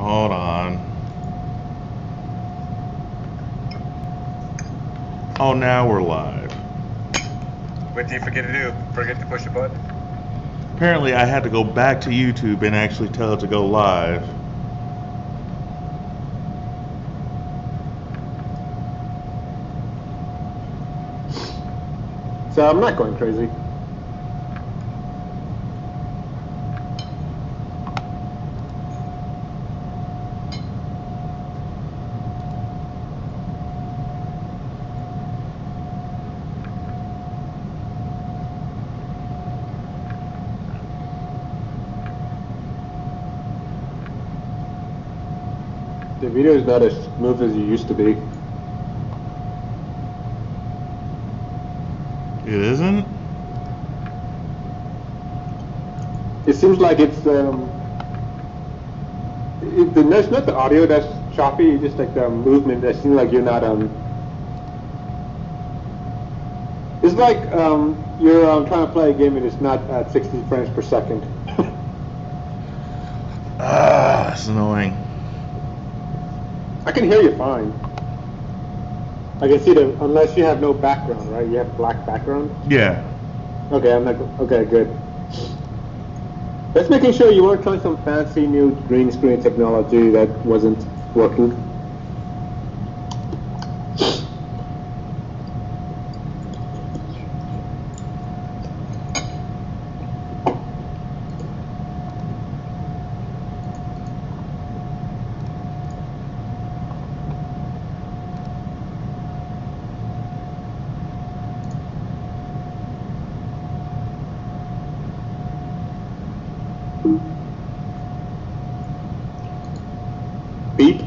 Hold on. Oh, now we're live. What did you forget to do? Forget to push a button? Apparently I had to go back to YouTube and actually tell it to go live. So I'm not going crazy. The video is not as smooth as it used to be. It isn't? It seems like it's it's not the audio that's choppy, it's just like the movement that seems like you're not it's like you're trying to play a game and it's not at 60 frames per second. That's annoying. I can hear you fine. I can see unless you have no background, right? You have black background? Yeah. Okay, okay, good. Just making sure you weren't trying some fancy new green screen technology that wasn't working. Beep.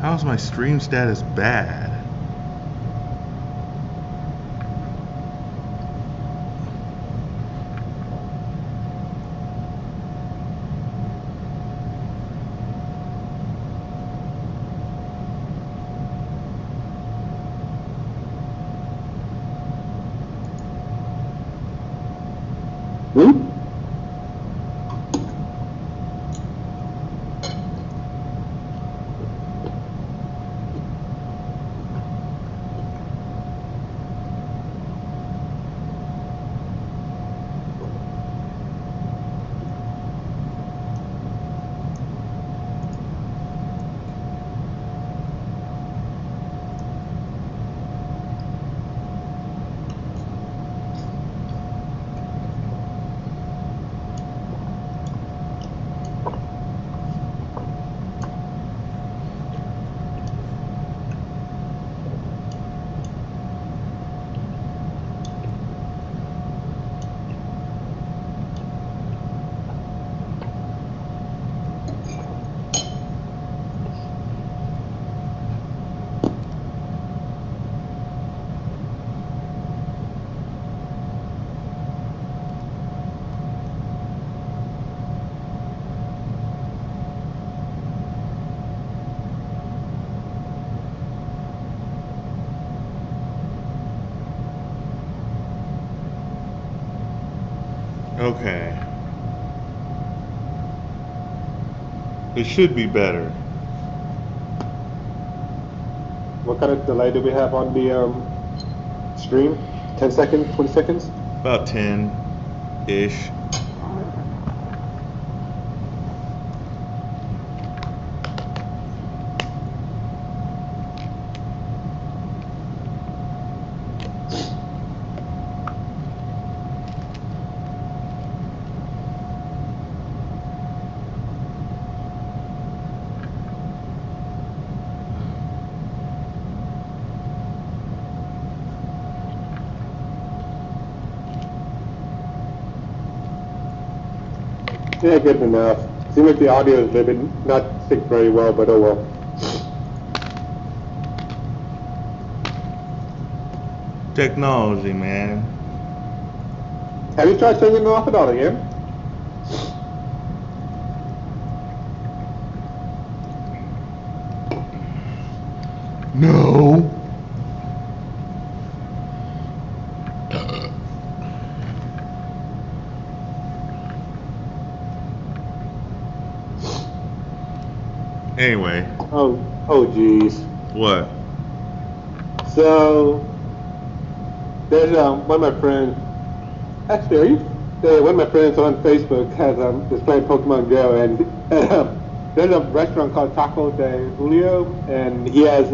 How's my stream status bad? Okay. It should be better. What kind of delay do we have on the stream? 10 seconds, 20 seconds? About 10-ish. Yeah, good enough. Seems like the audio is maybe not sync very well, but oh well. Technology, man. Have you tried turning it off at all again? No. Anyway, Oh geez. what? So there's one of my friends. Actually, one of my friends on Facebook is playing Pokemon Go, and there's a restaurant called Taco de Julio, and he has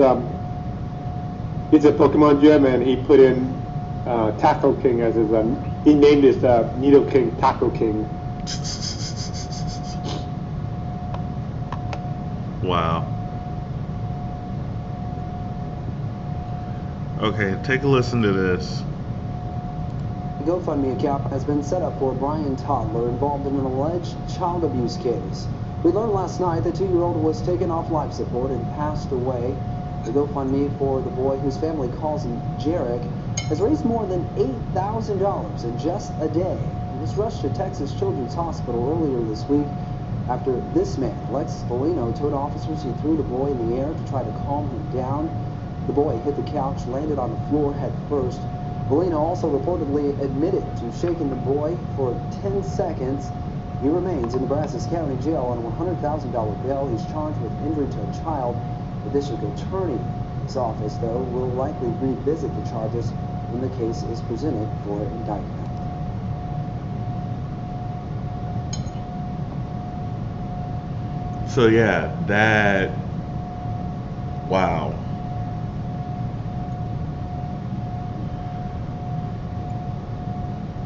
it's a Pokemon gym, and he put in Taco King as his he named his Nido King Taco King. Wow. Okay, take a listen to this. The GoFundMe account has been set up for Brian Toddler involved in an alleged child abuse case. We learned last night the 2-year-old was taken off life support and passed away. The GoFundMe for the boy, whose family calls him Jarek, has raised more than $8,000 in just a day. He was rushed to Texas Children's Hospital earlier this week after this man, Lex Foligno, told officers he threw the boy in the air to try to calm him down. The boy hit the couch, landed on the floor head first. Foligno also reportedly admitted to shaking the boy for 10 seconds. He remains in Brazos County Jail on a $100,000 bail. He's charged with injury to a child. The district attorney's office, though, will likely revisit the charges when the case is presented for indictment. So yeah, that. Wow.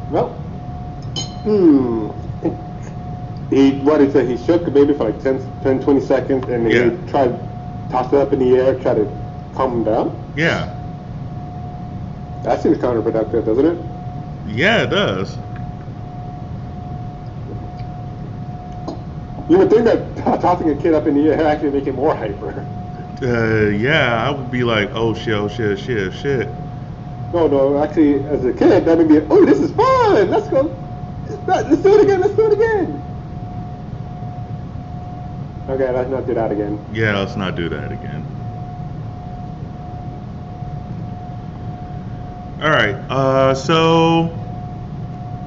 Well, he said he shook the baby for like 10, 20 seconds, and Yeah. he tried to toss it up in the air, try to calm him down. Yeah. That seems counterproductive, doesn't it? Yeah, it does. You would think that tossing a kid up in the air actually make him more hyper. Yeah, I would be like, oh shit, oh shit, shit, shit. No, actually, as a kid, that would be, oh, this is fun, let's go, let's do it again. Okay, let's not do that again. Yeah, let's not do that again. Alright, so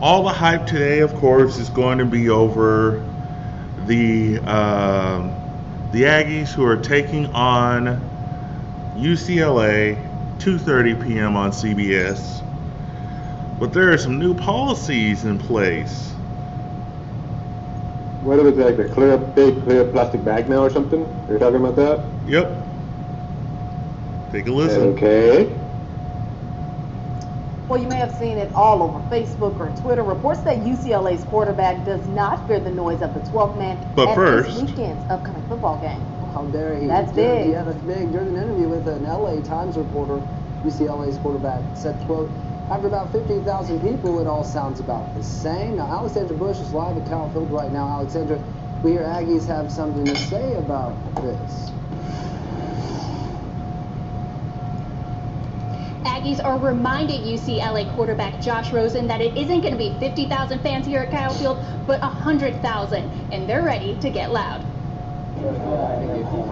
all the hype today, of course, is going to be over the Aggies who are taking on UCLA, 2:30 p.m. on CBS. But there are some new policies in place. What is it, like the big clear plastic bag now or something? Are you talking about that? Yep. Take a listen. Okay. Well, you may have seen it all over Facebook or Twitter. Reports that UCLA's quarterback does not fear the noise of the 12th man But at first, this weekend's upcoming football game. How dare he? That's big. Yeah, that's big. During an interview with an LA Times reporter, UCLA's quarterback said, quote, after about 15,000 people, it all sounds about the same. Now, Alexandra Bush is live at Kyle Field right now. Alexandra, we hear Aggies have something to say about this. Aggies are reminding UCLA quarterback Josh Rosen that it isn't going to be 50,000 fans here at Kyle Field, but 100,000, and they're ready to get loud.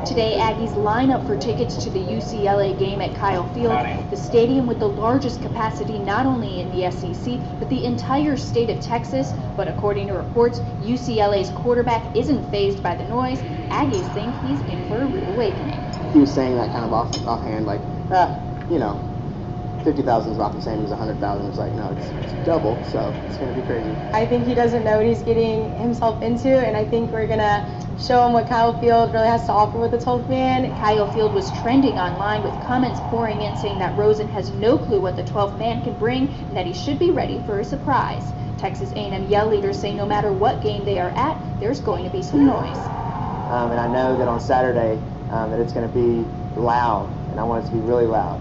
Today, Aggies line up for tickets to the UCLA game at Kyle Field, the stadium with the largest capacity not only in the SEC, but the entire state of Texas. But according to reports, UCLA's quarterback isn't fazed by the noise. Aggies think he's in for a rude awakening. He was saying that kind of offhand, like, 50,000 is not the same as 100,000. It's like, no, it's double, so it's going to be crazy. I think he doesn't know what he's getting himself into, and I think we're going to show him what Kyle Field really has to offer with the 12th man. Kyle Field was trending online with comments pouring in saying that Rosen has no clue what the 12th man can bring and that he should be ready for a surprise. Texas A&M Yell leaders say no matter what game they are at, there's going to be some noise. And I know that on Saturday that it's going to be loud, and I want it to be really loud.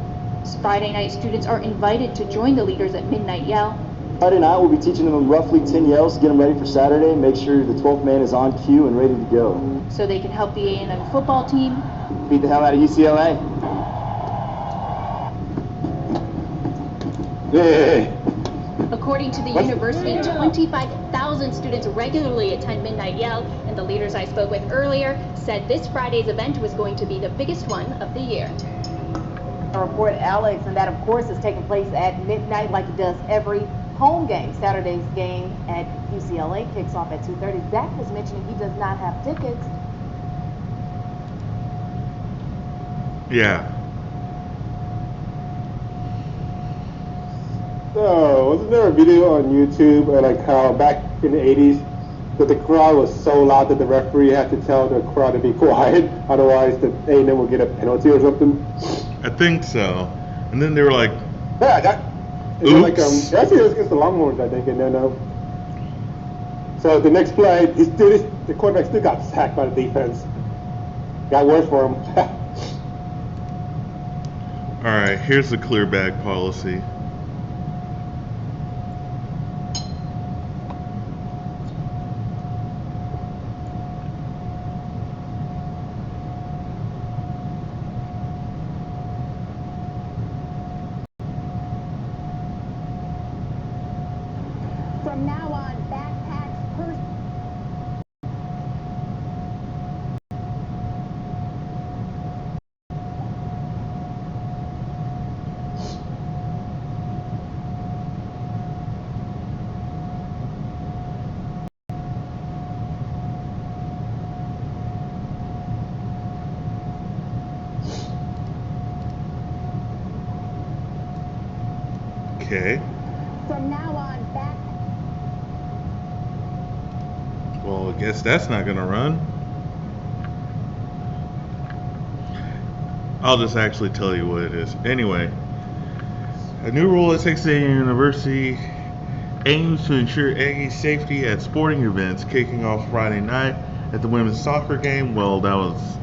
Friday night, students are invited to join the leaders at Midnight Yell. Friday night, we'll be teaching them roughly 10 yells to get them ready for Saturday. Make sure the 12th man is on cue and ready to go. So they can help the A&M football team beat the hell out of UCLA. Yay! According to the university, 25,000 students regularly attend Midnight Yell, and the leaders I spoke with earlier said this Friday's event was going to be the biggest one of the year. A report, Alex, and that of course is taking place at midnight like it does every home game. Saturday's game at UCLA kicks off at 2:30. Zach was mentioning he does not have tickets. Yeah. So, wasn't there a video on YouTube like how back in the 80s that the crowd was so loud that the referee had to tell the crowd to be quiet, otherwise the A&M would get a penalty or something? I think so. And then they were like, Yeah, that. And then, like, oops. actually, it was against the Longhorns, I think, and then so the next play, the quarterback still got sacked by the defense. Got worse for him. All right, here's the clear bag policy. From now on, backpacks, purse. Okay. From now on, back. Well, I guess that's not going to run. I'll just actually tell you what it is. Anyway, a new rule at Texas A&M University aims to ensure Aggie safety at sporting events, kicking off Friday night at the women's soccer game. Well, that was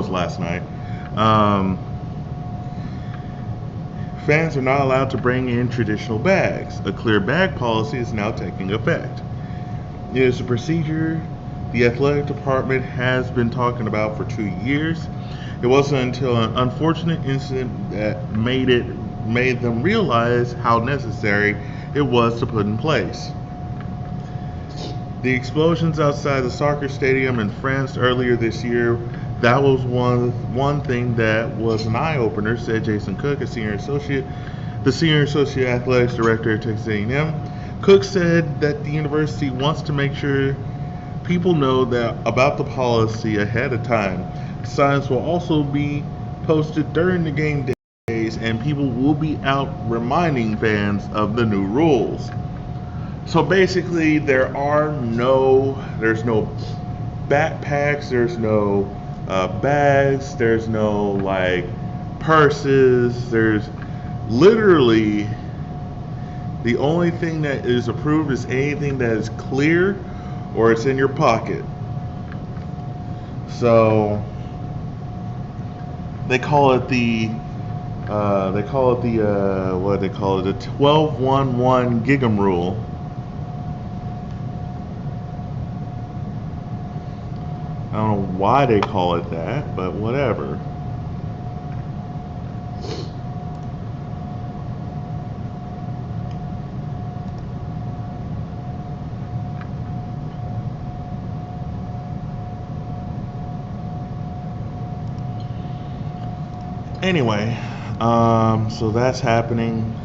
last night. Fans are not allowed to bring in traditional bags. A clear bag policy is now taking effect. It is a procedure the athletic department has been talking about for 2 years. It wasn't until an unfortunate incident that made them realize how necessary it was to put in place. The explosions outside the soccer stadium in France earlier this year, that was one thing that was an eye-opener, said Jason Cook, the senior associate athletics director at Texas A&M. Cook said that the university wants to make sure people know that about the policy ahead of time. Signs will also be posted during the game days, and people will be out reminding fans of the new rules. So basically, there's no backpacks, there's no bags, there's no like purses. There's literally the only thing that is approved is anything that is clear or it's in your pocket. So they call it the 12-1-1 Gig'em rule. I don't know why they call it that, but whatever. Anyway, so that's happening.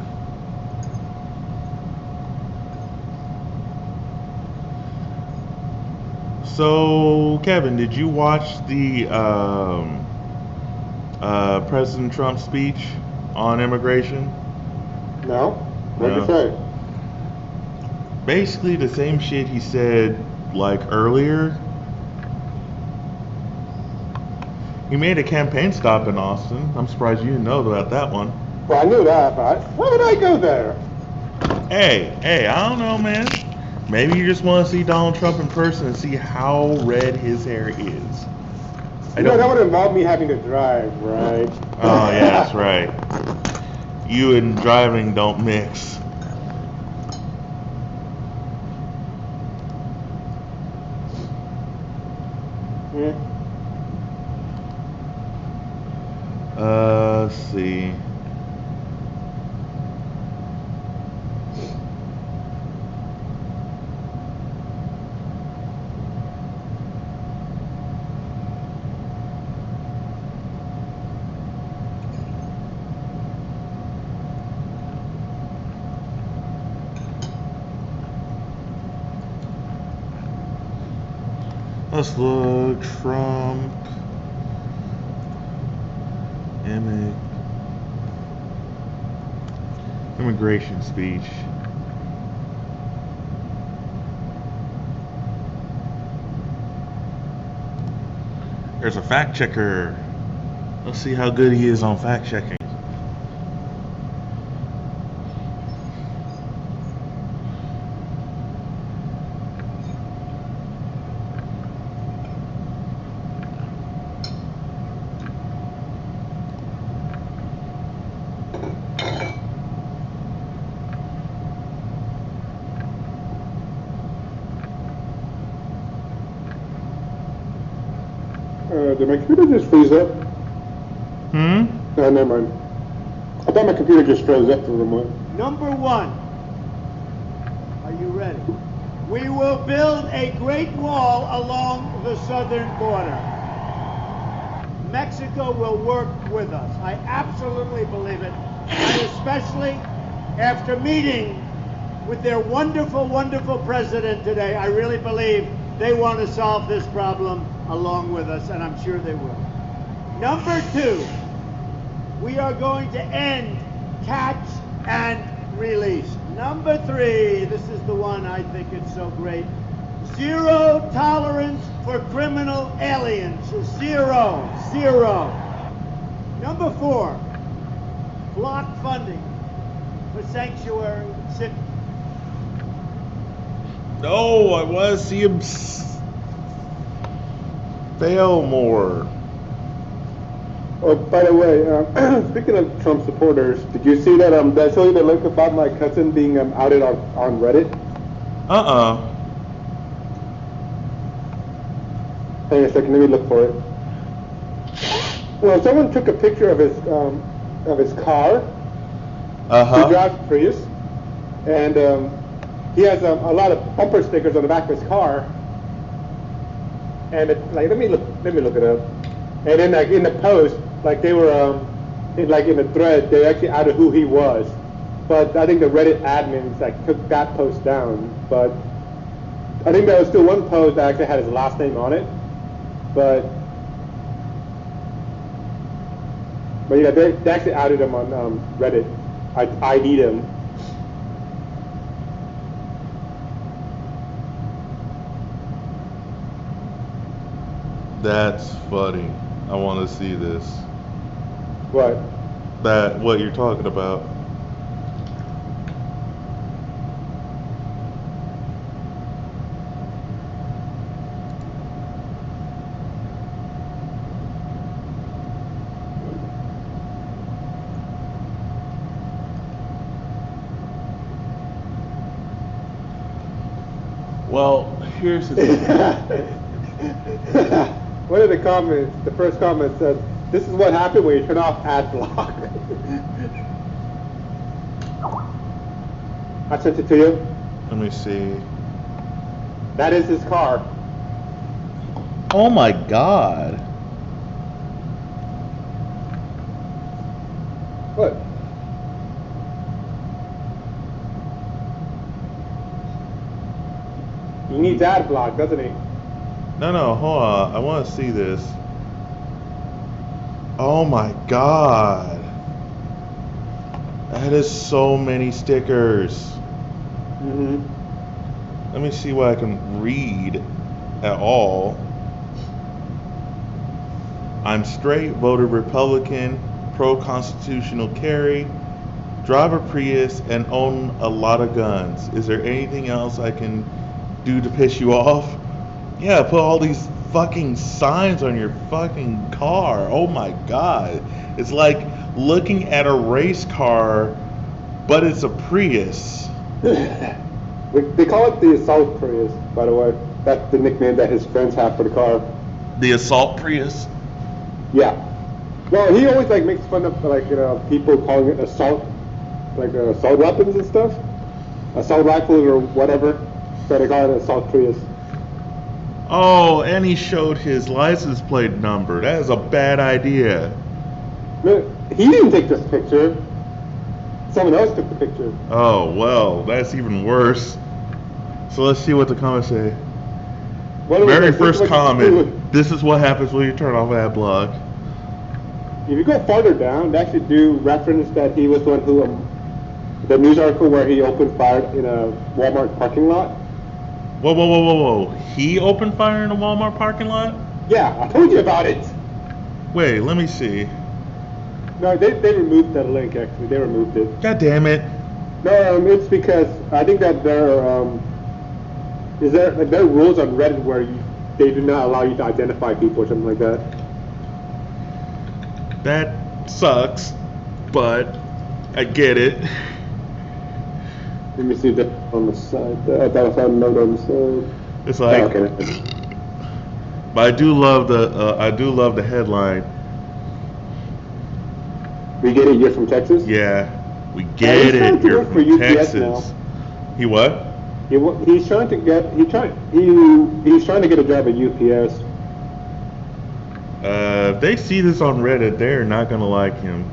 So, Kevin, did you watch the President Trump speech on immigration? No? What did you say? Basically the same shit he said like earlier. He made a campaign stop in Austin. I'm surprised you didn't know about that one. Well, I knew that, but why would I go there? Hey, I don't know, man. Maybe you just want to see Donald Trump in person and see how red his hair is. That would involve me having to drive, right? Oh, yeah, that's right. You and driving don't mix. Yeah. Let's see. Let's look. Trump Immigration speech. There's a fact checker. Let's see how good he is on fact checking. Did my computer just freeze up? Hmm? No, never mind. I thought my computer just froze up for a moment. Number one. Are you ready? We will build a great wall along the southern border. Mexico will work with us. I absolutely believe it. And especially after meeting with their wonderful, wonderful president today, I really believe they want to solve this problem along with us, and I'm sure they will. Number two, we are going to end catch and release. Number three, this is the one I think it's so great. Zero tolerance for criminal aliens. Zero. Number four, block funding for sanctuary cities. No, I want to see him fail more. Oh, by the way, speaking of Trump supporters, did you see that? Did I tell you the link about my cousin being outed on Reddit? Hang on a second, let me look for it. Well, someone took a picture of his car. He drives Prius, and he has a lot of bumper stickers on the back of his car. And let me look it up. And then in the post, they were in the thread, they actually outed who he was. But I think the Reddit admins took that post down. But I think there was still one post that actually had his last name on it. But yeah, they actually outed him on Reddit. I need him. That's funny. I want to see this. What? What you're talking about. Well, here's the thing. One of the comments, the first comment says, "This is what happened when you turn off ad block." I sent it to you. Let me see. That is his car. Oh my God. What? He needs ad block, doesn't he? No, hold on. I want to see this. Oh my God. That is so many stickers. Mm-hmm. Let me see what I can read at all. I'm straight, voted Republican, pro-constitutional carry, drive a Prius, and own a lot of guns. Is there anything else I can do to piss you off? Yeah, put all these fucking signs on your fucking car. Oh my God. It's like looking at a race car, but it's a Prius. They call it the Assault Prius, by the way. That's the nickname that his friends have for the car. The Assault Prius? Yeah. Well, he always makes fun of people calling it assault, assault weapons and stuff, assault rifles or whatever. So they call it Assault Prius. Oh, and he showed his license plate number. That is a bad idea. No, he didn't take this picture. Someone else took the picture. Oh, well, that's even worse. So let's see what the comments say. Very first comment. This is what happens when you turn off ad block. if you go farther down, they actually do reference that he was the one who, the news article where he opened fire in a Walmart parking lot. Whoa. He opened fire in a Walmart parking lot? Yeah, I told you about it. Wait, let me see. No, they removed that link, actually. They removed it. God damn it. No, it's because I think that there are rules on Reddit where they do not allow you to identify people or something like that. That sucks, but I get it. Let me see that on the side. I thought I found a note on the side. It's like, okay. But I do love the headline. We get it. You're from Texas. Yeah, we get it. You're from Texas. Now. He what? He's trying to get a job at UPS. If they see this on Reddit, they're not gonna like him.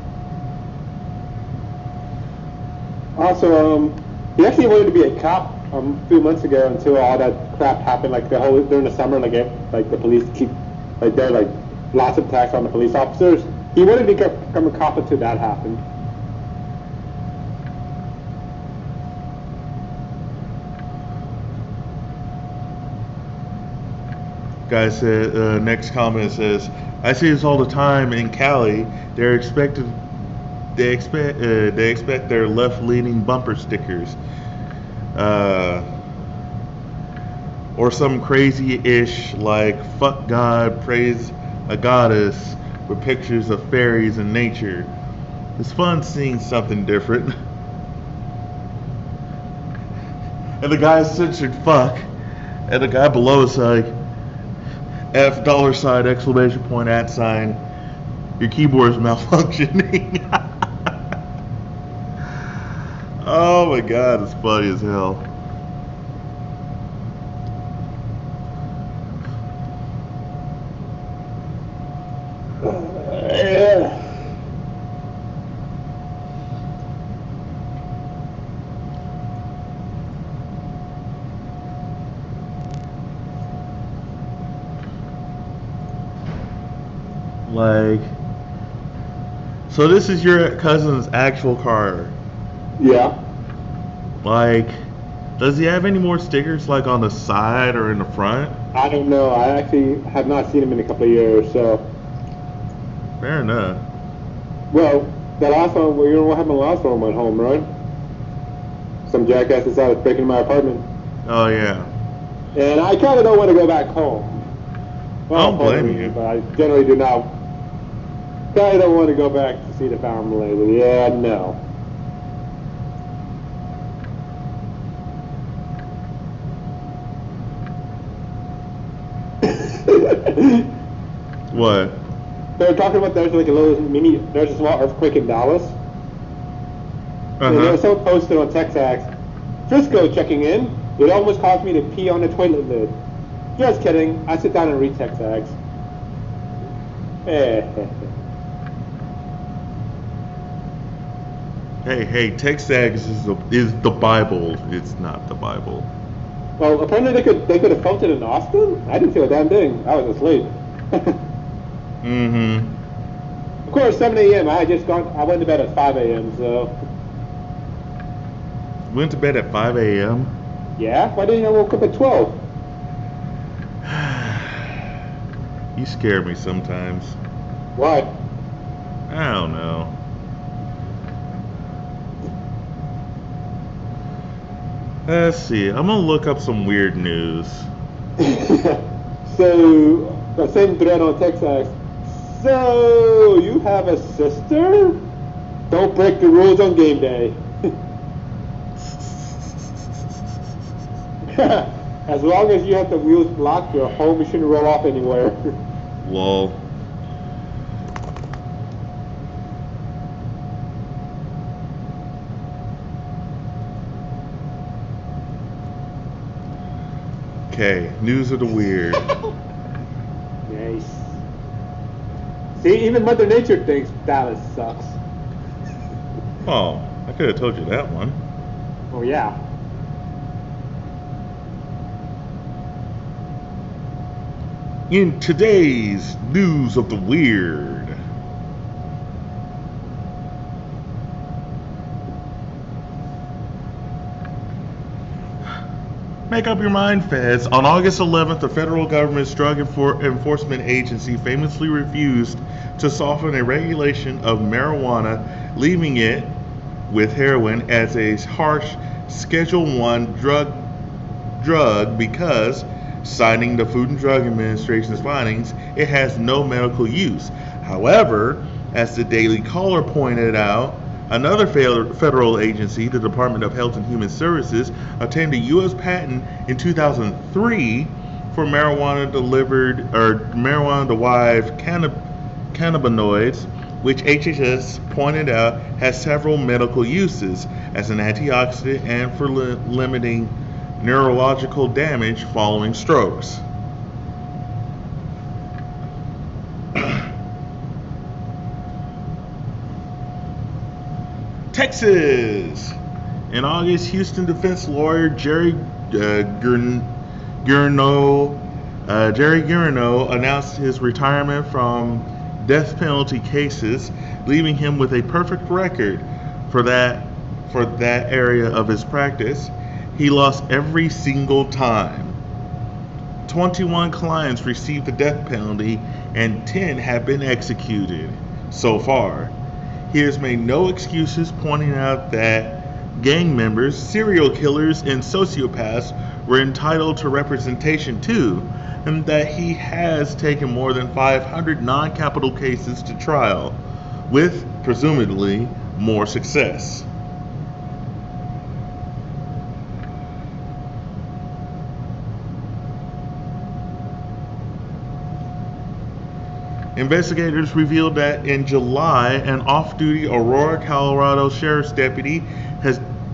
Also, he actually wanted to be a cop a few months ago until all that crap happened. Like during the summer, like the police there are lots of attacks on the police officers. He wanted to become a cop until that happened. Guy said, next comment says, I see this all the time in Cali. They expect their left-leaning bumper stickers, or some crazy-ish like "fuck God, praise a goddess" with pictures of fairies and nature. It's fun seeing something different. And the guy censored "fuck," and the guy below is like $! $! Your keyboard is malfunctioning. Oh my god, it's funny as hell. Like, so this is your cousin's actual car? Yeah. Like, does he have any more stickers like on the side or in the front? I don't know. I actually have not seen him in a couple of years, so. Fair enough. Well, the last one, you know what happened the last one went home, right? Some jackass decided breaking my apartment. Oh yeah. And I kind of don't want to go back home. Well, I don't blame you. But I generally do not. I don't want to go back to see the family. Yeah, no. What? They were talking about there's a small earthquake in Dallas. And there was someone posted on TexAx, Frisco checking in. It almost caused me to pee on the toilet lid. Just kidding. I sit down and read TexAx. Hey, TexAx is the Bible. It's not the Bible. Well, apparently they could have felt it in Austin. I didn't feel a damn thing. I was asleep. Mm-hmm. Of course, 7 a.m. I went to bed at 5 a.m. So. Went to bed at 5 a.m. Yeah. Why didn't you woke up at 12? You scare me sometimes. Why? I don't know. Let's see. I'm gonna look up some weird news. So, the same thread on TexAx. So, you have a sister? Don't break the rules on game day. As long as you have the wheels blocked, your home shouldn't roll off anywhere. Lol. Okay, news of the weird. Nice. See, even Mother Nature thinks Dallas sucks. Oh, I could have told you that one. Oh, yeah. In today's news of the weird. Make up your mind, feds. On August 11th, the federal government's drug enforcement agency famously refused to soften a regulation of marijuana, leaving it, with heroin, as a harsh Schedule I drug because, citing the Food and Drug Administration's findings, it has no medical use. However, as the Daily Caller pointed out, another federal agency, the Department of Health and Human Services, obtained a U.S. patent in 2003 for marijuana-derived cannabinoids, which HHS pointed out has several medical uses as an antioxidant and for limiting neurological damage following strokes. Texas. In August, Houston defense lawyer Jerry Guerneau announced his retirement from death penalty cases, leaving him with a perfect record for that area of his practice. He lost every single time. 21 clients received the death penalty and 10 have been executed so far. He has made no excuses, pointing out that gang members, serial killers, and sociopaths were entitled to representation too, and that he has taken more than 500 non-capital cases to trial, with, presumably, more success. Investigators revealed that in July, an off-duty Aurora, Colorado sheriff's deputy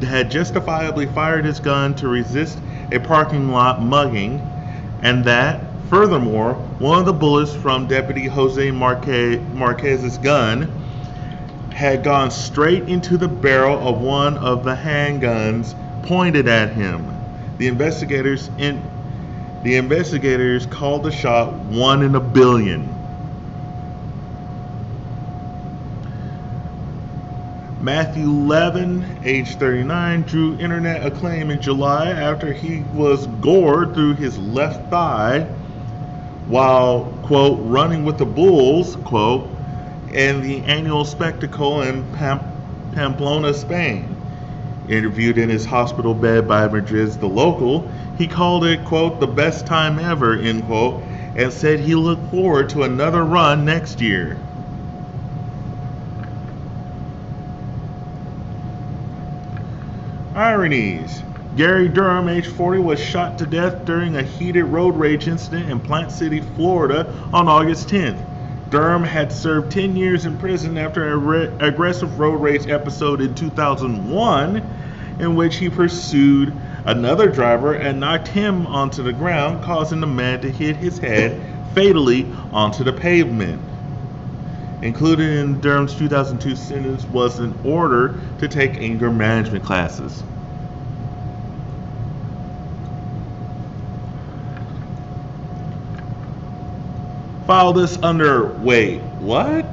had justifiably fired his gun to resist a parking lot mugging, and that, furthermore, one of the bullets from Deputy Jose Marquez's gun had gone straight into the barrel of one of the handguns pointed at him. The investigators called the shot 1 in a billion. Matthew Levin, age 39, drew internet acclaim in July after he was gored through his left thigh while, quote, running with the bulls, quote, in the annual spectacle in Pamplona, Spain. Interviewed in his hospital bed by Madrid's The Local, he called it, quote, the best time ever, end quote, and said he looked forward to another run next year. Ironies. Gary Durham, age 40, was shot to death during a heated road rage incident in Plant City, Florida on August 10th. Durham had served 10 years in prison after an aggressive road rage episode in 2001 in which he pursued another driver and knocked him onto the ground, causing the man to hit his head fatally onto the pavement. Included in Durham's 2002 sentence was an order to take anger management classes. File this under, wait, what?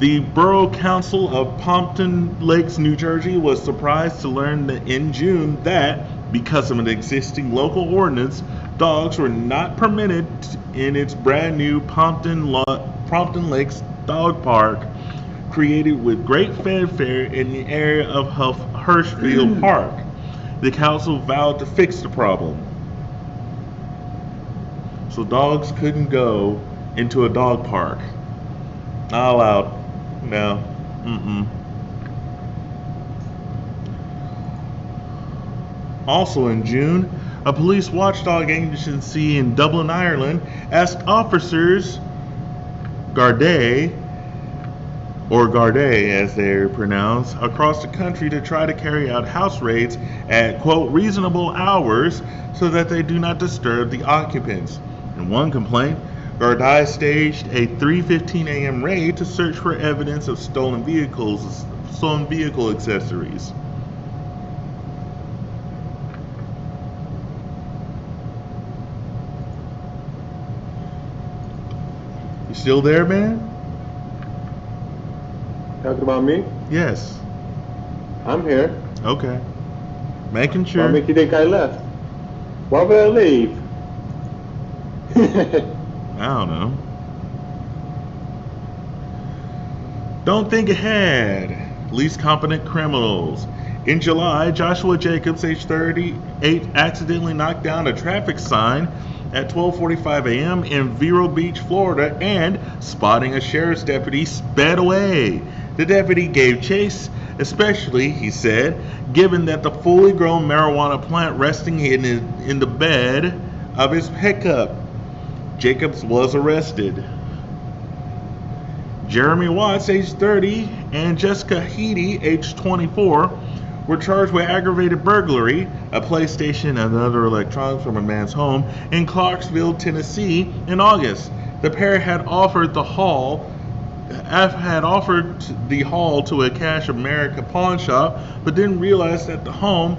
The Borough Council of Pompton Lakes, New Jersey was surprised to learn that in June that, because of an existing local ordinance, dogs were not permitted in its brand new Pompton Lakes Dog Park, created with great fanfare in the area of Hirschfield Park. The council vowed to fix the problem. So dogs couldn't go into a dog park. Not allowed. No. Also in June, a police watchdog agency in Dublin, Ireland, asked officers Gardaí, or Gardaí as they're pronounced, across the country to try to carry out house raids at, quote, reasonable hours so that they do not disturb the occupants. In one complaint, Gardaí staged a 3:15 a.m. raid to search for evidence of stolen vehicle accessories. You still there, man? Talking about me? Yes. I'm here. Okay. Making sure. What makes you think I left? Why would I leave? I don't know. Don't think ahead. Least competent criminals. In July, Joshua Jacobs, age 38, accidentally knocked down a traffic sign at 12:45 a.m. in Vero Beach, Florida, and, spotting a sheriff's deputy, sped away. The deputy gave chase, especially, he said, given that the fully grown marijuana plant resting in the bed of his pickup. Jacobs was arrested. Jeremy Watts, age 30, and Jessica Heedy, age 24, were charged with aggravated burglary, a PlayStation and other electronics from a man's home in Clarksville, Tennessee, in August. The pair had offered the haul to a Cash America pawn shop, but didn't realize that the home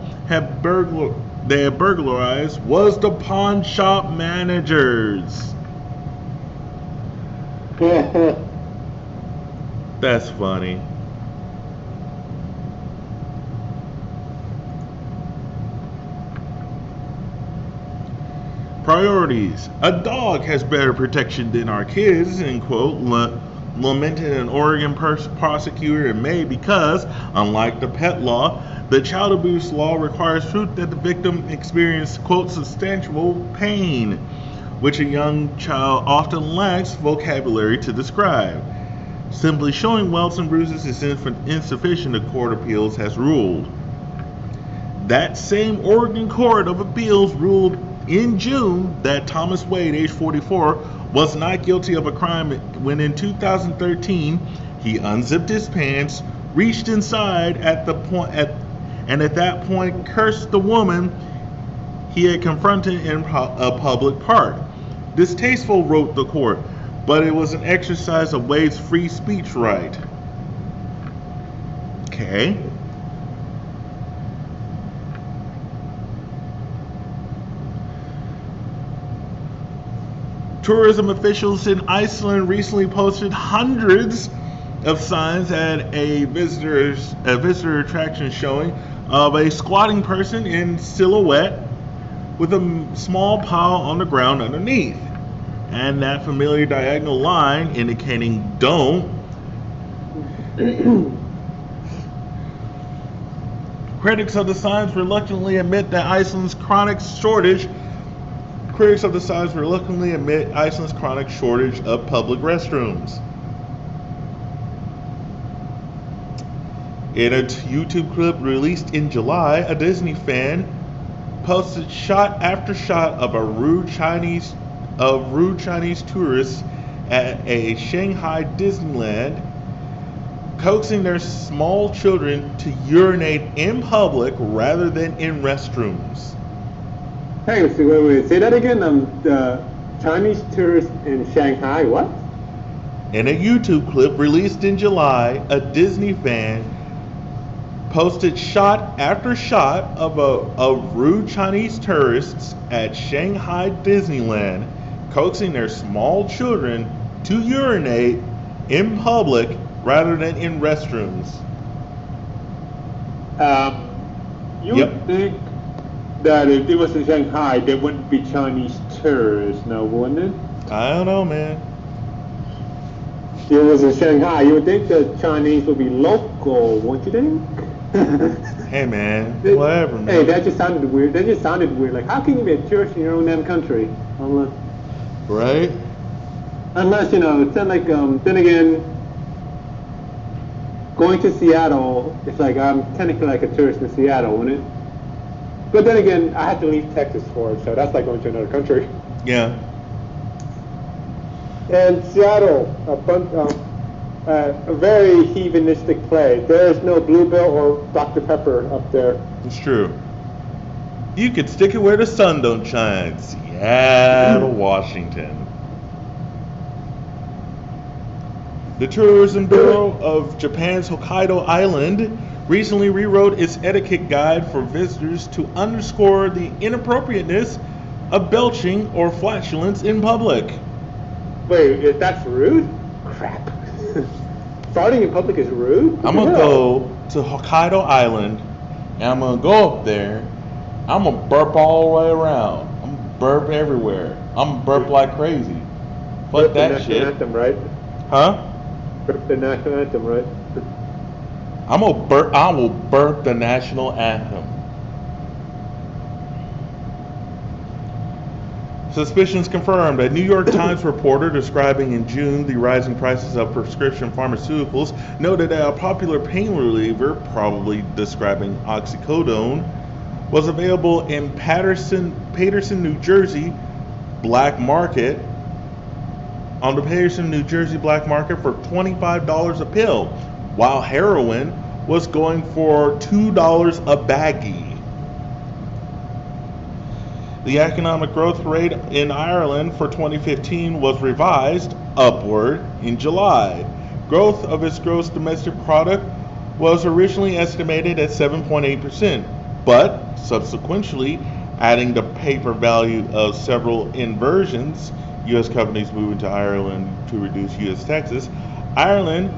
they had burglarized was the pawn shop manager's. That's funny. Priorities. A dog has better protection than our kids, end quote, lamented an Oregon prosecutor in May because, unlike the pet law, the child abuse law requires proof that the victim experienced, quote, substantial pain, which a young child often lacks vocabulary to describe. Simply showing welts and bruises is insufficient, the Court of Appeals has ruled. That same Oregon Court of Appeals ruled in June that Thomas Wade, age 44, was not guilty of a crime when in 2013 he unzipped his pants, reached inside and at that point cursed the woman he had confronted in a public park. Distasteful, wrote the court, but it was an exercise of Wade's free speech right. Okay. Tourism officials in Iceland recently posted hundreds of signs at a visitor attraction showing of a squatting person in silhouette with a small pile on the ground underneath, and that familiar diagonal line indicating don't. Critics of the signs reluctantly admit Iceland's chronic shortage of public restrooms. In a YouTube clip released in July, a Disney fan posted shot after shot of rude Chinese tourists at a Shanghai Disneyland coaxing their small children to urinate in public rather than in restrooms. Hey, wait, say that again. The Chinese tourists in Shanghai, what? In a YouTube clip released in July, a Disney fan posted shot after shot of rude Chinese tourists at Shanghai Disneyland coaxing their small children to urinate in public rather than in restrooms. You would think that if it was in Shanghai, there wouldn't be Chinese tourists now, wouldn't it? I don't know, man. If it was in Shanghai, you would think the Chinese would be local, wouldn't you think? Hey, man, whatever, man. Hey, that just sounded weird. Like, how can you be a tourist in your own damn country? Right? Unless, it's not like, then again, going to Seattle, it's like I'm technically like a tourist in Seattle, wouldn't it? But then again, I had to leave Texas for it, so that's like going to another country. Yeah. And Seattle, a very heathenistic place. There is no Bluebell or Dr. Pepper up there. It's true. You could stick it where the sun don't shine. Seattle, Washington. The Tourism Bureau of Japan's Hokkaido Island recently rewrote its etiquette guide for visitors to underscore the inappropriateness of belching or flatulence in public. Wait, that's rude? Crap. Farting in public is rude? I'm going to go to Hokkaido Island and I'm gonna go up there. I'm gonna burp all the way around. I'm gonna burp everywhere. I'm gonna burp like crazy. Fuck that shit. The national anthem, right? Huh? Burp the national anthem, right? I will burp the national anthem. Suspicions confirmed. A New York Times reporter describing in June the rising prices of prescription pharmaceuticals noted that a popular pain reliever, probably describing oxycodone, was available in Paterson, New Jersey black market, on the Paterson, New Jersey black market for $25 a pill, while heroin was going for $2 a baggie. The economic growth rate in Ireland for 2015 was revised upward in July. Growth of its gross domestic product was originally estimated at 7.8%, but subsequently, adding the paper value of several inversions, U.S. companies moving to Ireland to reduce U.S. taxes, Ireland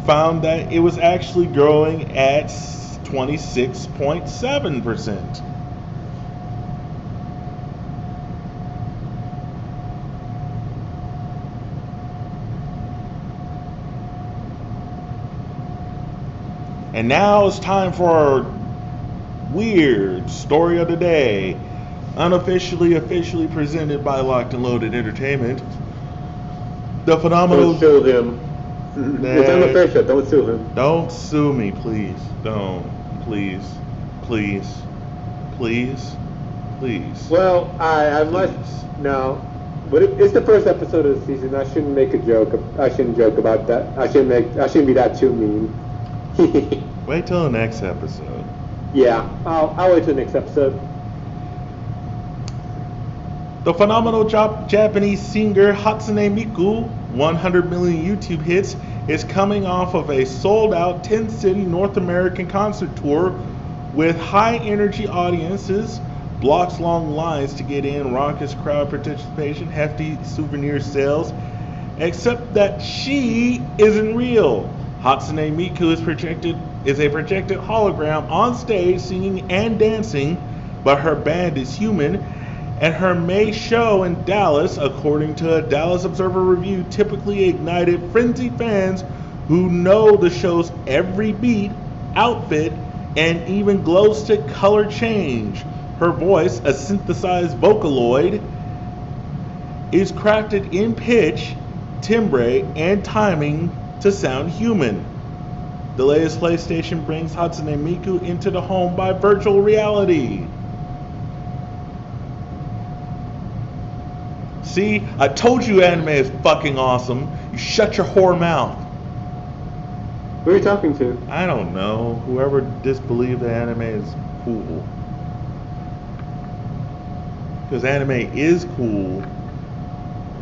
found that it was actually growing at 26.7%. And now it's time for our weird story of the day. Officially presented by Locked and Loaded Entertainment. The phenomenal... Don't sue him. It's unofficial, don't sue him. Don't sue me, please. Don't. Please. Please. Please. Please. Well, I must... No. But it's the first episode of the season. I shouldn't make a joke. I shouldn't joke about that. I shouldn't be that too mean. Wait till the next episode. Yeah, I'll wait till the next episode. The phenomenal Japanese singer Hatsune Miku, 100 million YouTube hits, is coming off of a sold-out 10-city North American concert tour with high-energy audiences, blocks-long lines to get in, raucous crowd participation, hefty souvenir sales, except that she isn't real. Hatsune Miku is a projected hologram on stage singing and dancing, but her band is human, and her May show in Dallas, according to a Dallas Observer review, typically ignited frenzied fans who know the show's every beat, outfit, and even glow-stick color change. Her voice, a synthesized Vocaloid, is crafted in pitch, timbre, and timing to sound human. The latest PlayStation brings Hatsune Miku into the home by virtual reality. See, I told you anime is fucking awesome. You shut your whore mouth. Who are you talking to? I don't know. Whoever disbelieved that anime is cool. Because anime is cool.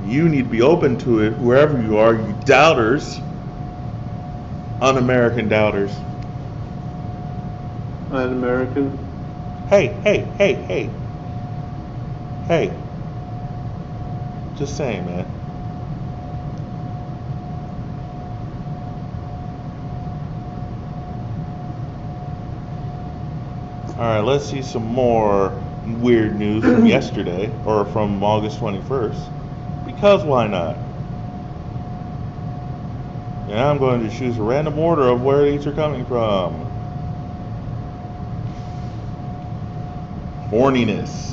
You need to be open to it, whoever you are, you doubters. Un-American doubters. Un-American? Hey. Just saying, man. Alright, let's see some more weird news from yesterday, or from August 21st. Because why not? And I'm going to choose a random order of where these are coming from. Horniness.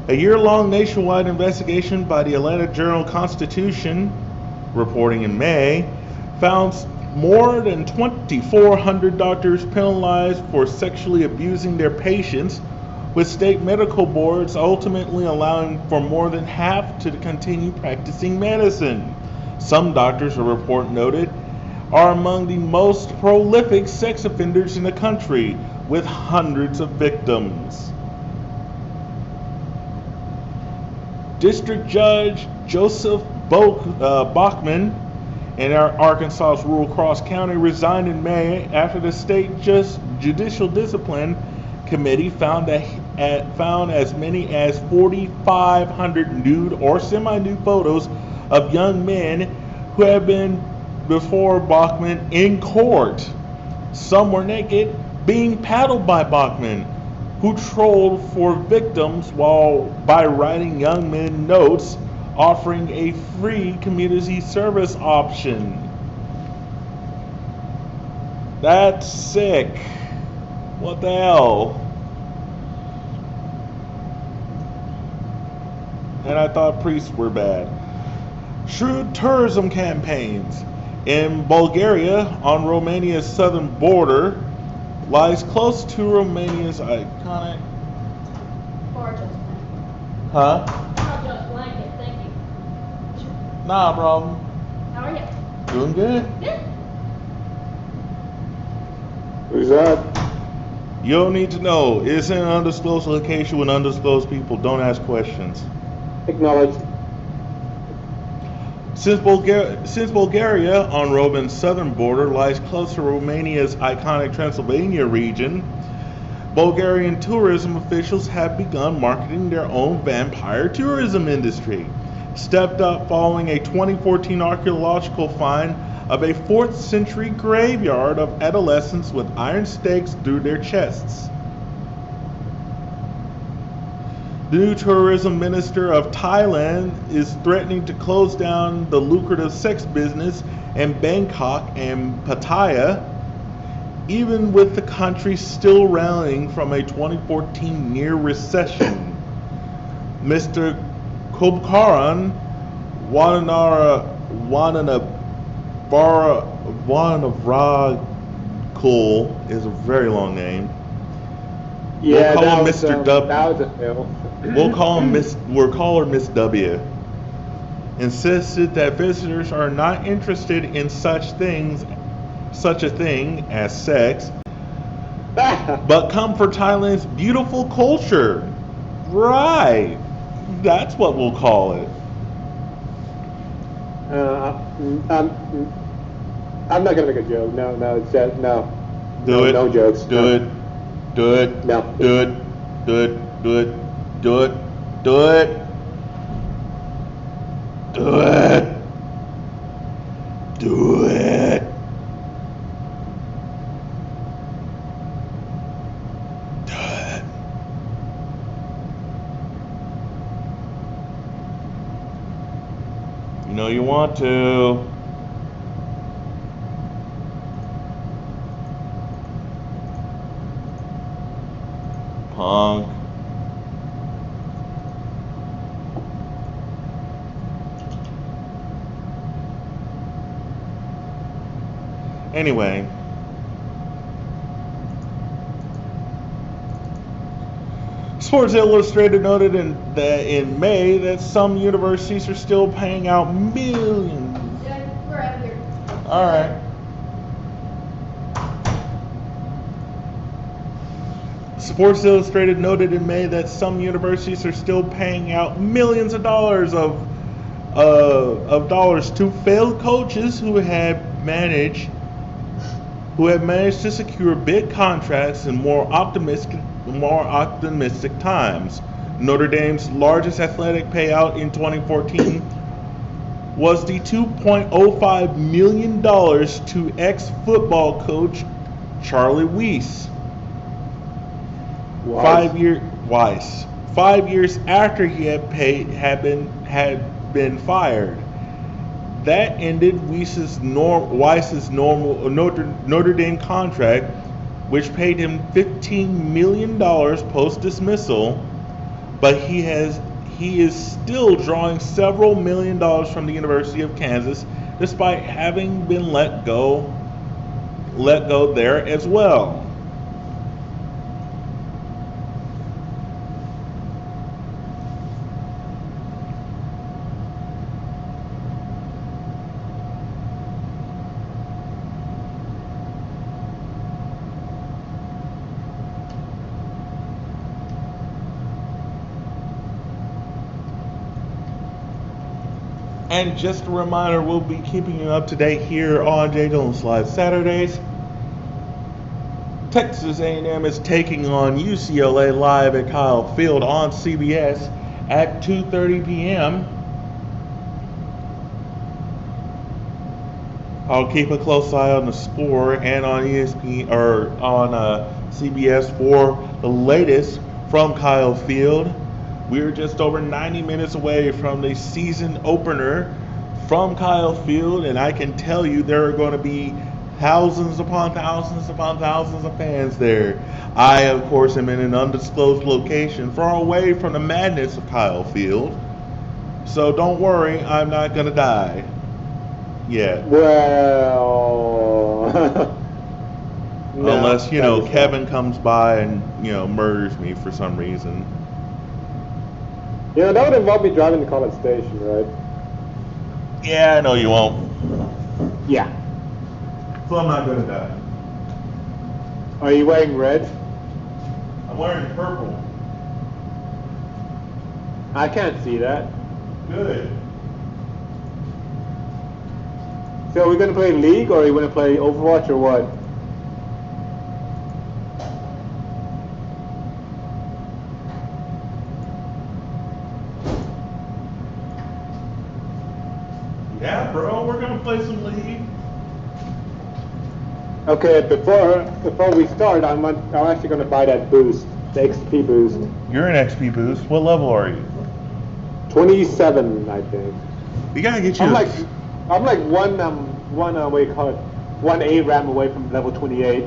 A year-long nationwide investigation by the Atlanta Journal-Constitution, reporting in May, found more than 2,400 doctors penalized for sexually abusing their patients, with state medical boards ultimately allowing for more than half to continue practicing medicine. Some doctors, the report noted, are among the most prolific sex offenders in the country, with hundreds of victims. District Judge Joseph Bachman in Arkansas's rural Cross County resigned in May after the state judicial discipline committee found as many as 4,500 nude or semi-nude photos of young men who have been before Bachman in court. Some were naked, being paddled by Bachman, who trolled for victims by writing young men notes offering a free community service option. That's sick. What the hell? And I thought priests were bad. Shrewd tourism campaigns. In Bulgaria, on Romania's southern border, lies close to Romania's iconic... Huh? Just blanket, thank you. Nah, problem. How are you? Doing good. Good. Who's that? You don't need to know. It's in an undisclosed location with undisclosed people. Don't ask questions. Acknowledged. Since Bulgaria, on Roman's southern border, lies close to Romania's iconic Transylvania region, Bulgarian tourism officials have begun marketing their own vampire tourism industry, stepped up following a 2014 archaeological find of a 4th century graveyard of adolescents with iron stakes through their chests. The new tourism minister of Thailand is threatening to close down the lucrative sex business in Bangkok and Pattaya, even with the country still rallying from a 2014 near recession. Mr. Kubkaran Wanavarakul is a very long name. Yeah, we'll call him Mr. W. That was a fail. We'll call her Miss W. Insisted that visitors are not interested in such a thing as sex, but come for Thailand's beautiful culture. Right. That's what we'll call it. I'm not gonna make a joke. No, it's no. Do it. No jokes. Do it. Do it. No. Do it. Do it. Do it. Do it. Do it. Do it. Do it. Do it. You know you want to. Punk. Anyway, Sports Illustrated noted in May that some universities are still paying out millions. Yeah, we're out of here. All right. Sports Illustrated noted in May that some universities are still paying out millions of dollars to failed coaches who have managed to secure big contracts in more optimistic times. Notre Dame's largest athletic payout in 2014 was the $2.05 million to ex-football coach Charlie Weiss. 5 years after he had been fired. That ended Weiss's normal Notre Dame contract, which paid him $15 million post dismissal, but he is still drawing several million dollars from the University of Kansas, despite having been let go there as well. And just a reminder, we'll be keeping you up to date here on jjlunfiltered Saturdays. Texas A&M is taking on UCLA live at Kyle Field on CBS at 2:30 p.m. I'll keep a close eye on the score and on ESPN or on CBS for the latest from Kyle Field. We're just over 90 minutes away from the season opener from Kyle Field, and I can tell you there are going to be thousands upon thousands upon thousands of fans there. I, of course, am in an undisclosed location far away from the madness of Kyle Field. So don't worry, I'm not going to die. Yeah. Well, no, unless, Kevin comes by and, murders me for some reason. Yeah, that would involve me driving to College Station, right? Yeah, I know you won't. Yeah. So I'm not going to die. Are you wearing red? I'm wearing purple. I can't see that. Good. So are we going to play League, or are we going to play Overwatch, or what? Yeah, bro, we're going to play some League. Okay, before we start, I'm actually going to buy that boost, the XP boost. You're an XP boost. What level are you? 27, I think. We gotta get you. I'm like one what do you call it? 1 ARAM away from level 28.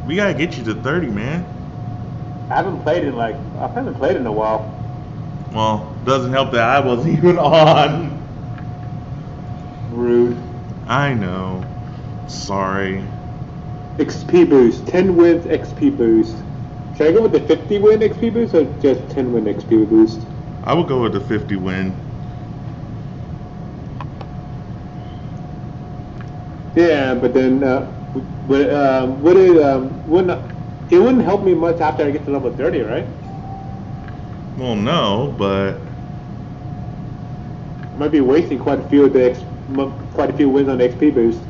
We gotta get you to 30, man. I haven't played in a while. Well, doesn't help that I wasn't even on. Rude. I know. Sorry. XP boost, 10 wins XP boost. Should I go with the 50 win XP boost or just 10 win XP boost? I would go with the 50 win. Yeah, but then it wouldn't help me much after I get to level 30, right? Well, no, but I might be wasting quite a few wins on the XP boost.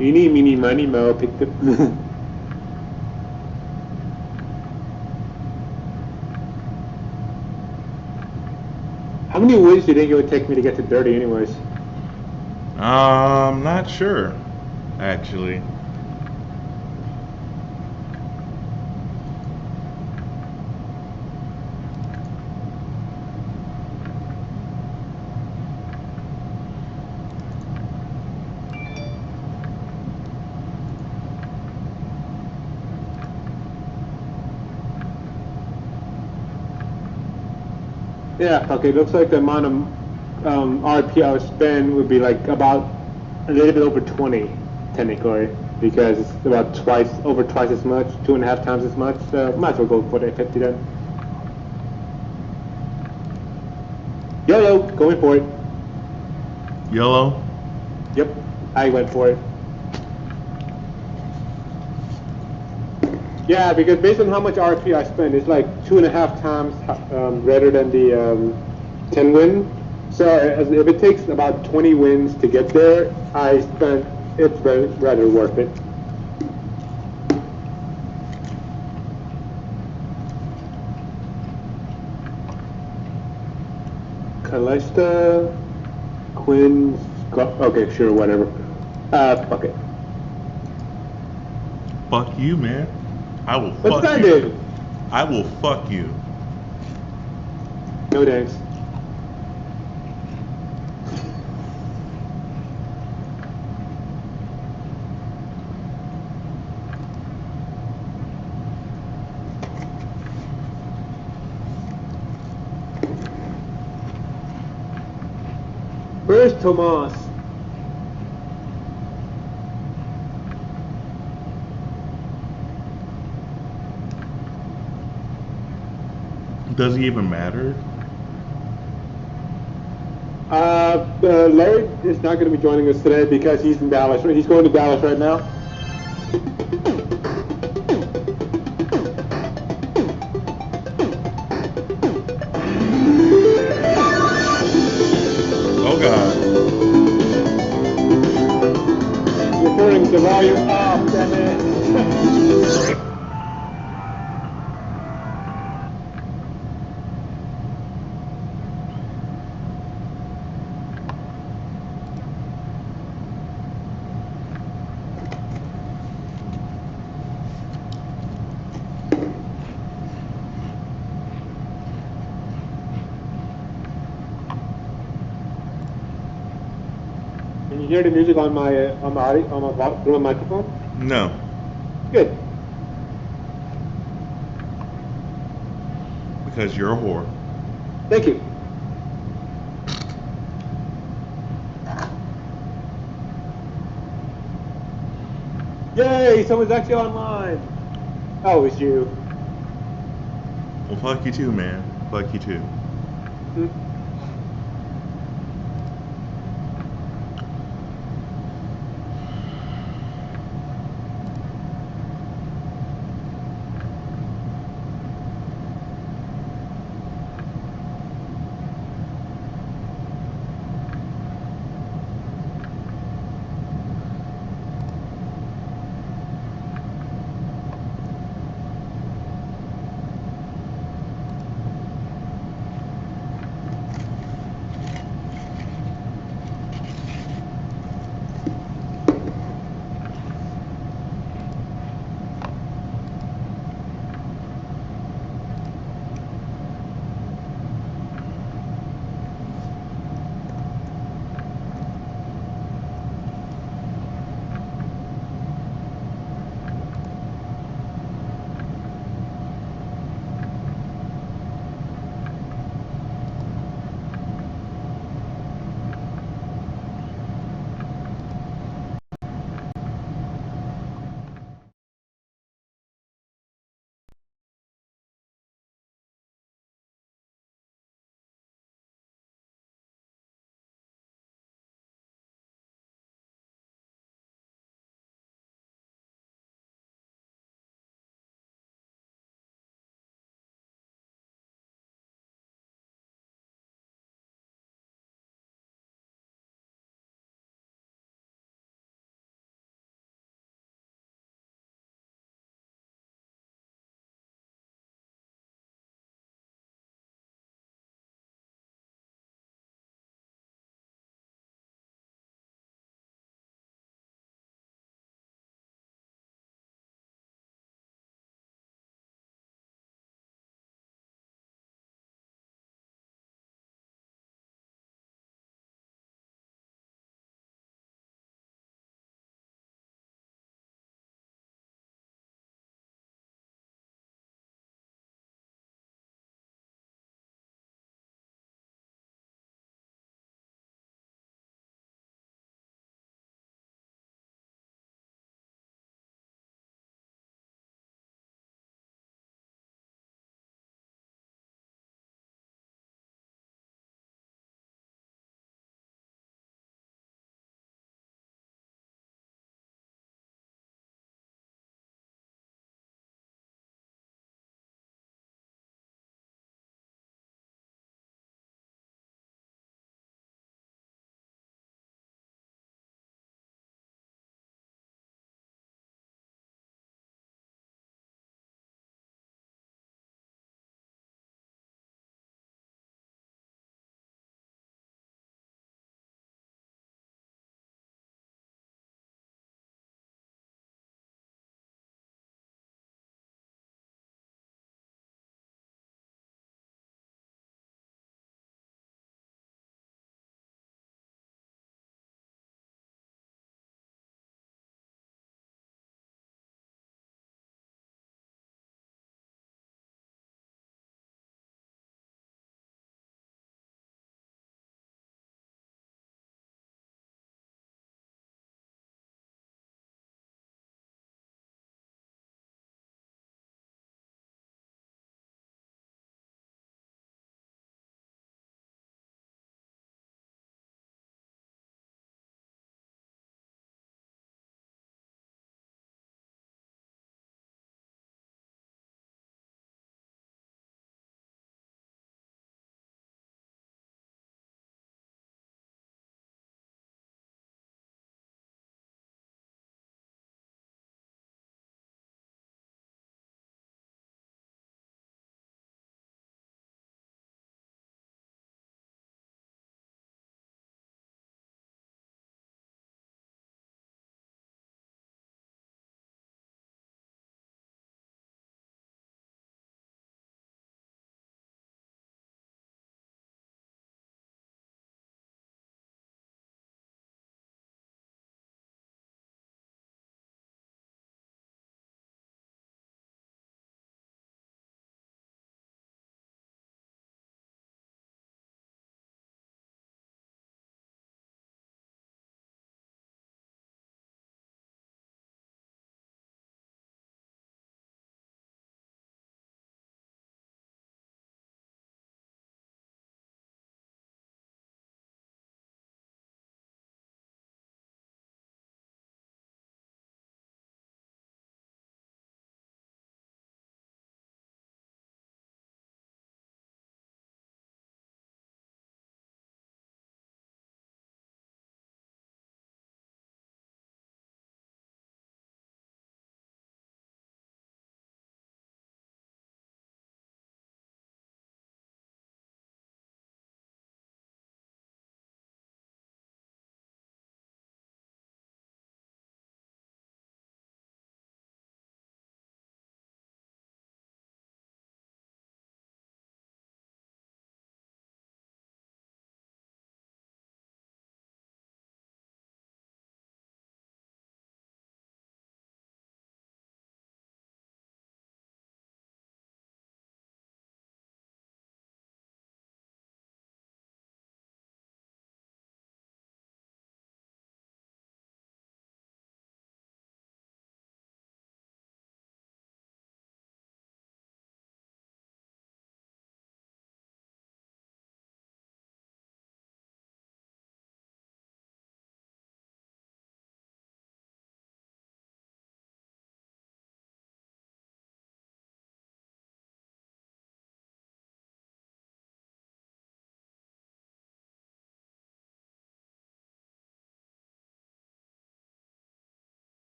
Eeny, meeny, miny, mo, picked up. How many wins do you think it would take me to get to 30 anyways? not sure, actually. Yeah, okay, looks like the amount of RP I would spend would be like about a little bit over 20, technically, because it's about over twice as much, 2.5 times as much, so might as well go for the 50 then. Yellow, going for it. Yellow? Yep, I went for it. Yeah, because based on how much RP I spend, it's like 2.5 times rather than the 10 win. So if it takes about 20 wins to get there, it's rather worth it. Kalista, Quinn, okay, sure, whatever. Fuck it. Fuck you, man. I will fuck What's that you. do? I will fuck you. No thanks. Where's Tomas? Does he even matter? Larry is not going to be joining us today because he's in Dallas. He's going to Dallas right now. Oh God. You're turning the volume off, damn it. Can you hear the music on my audio, through my microphone? No. Good. Because you're a whore. Thank you. Yay! Someone's actually online. Oh, it's you. Well, fuck you too, man. Fuck you too. Hmm.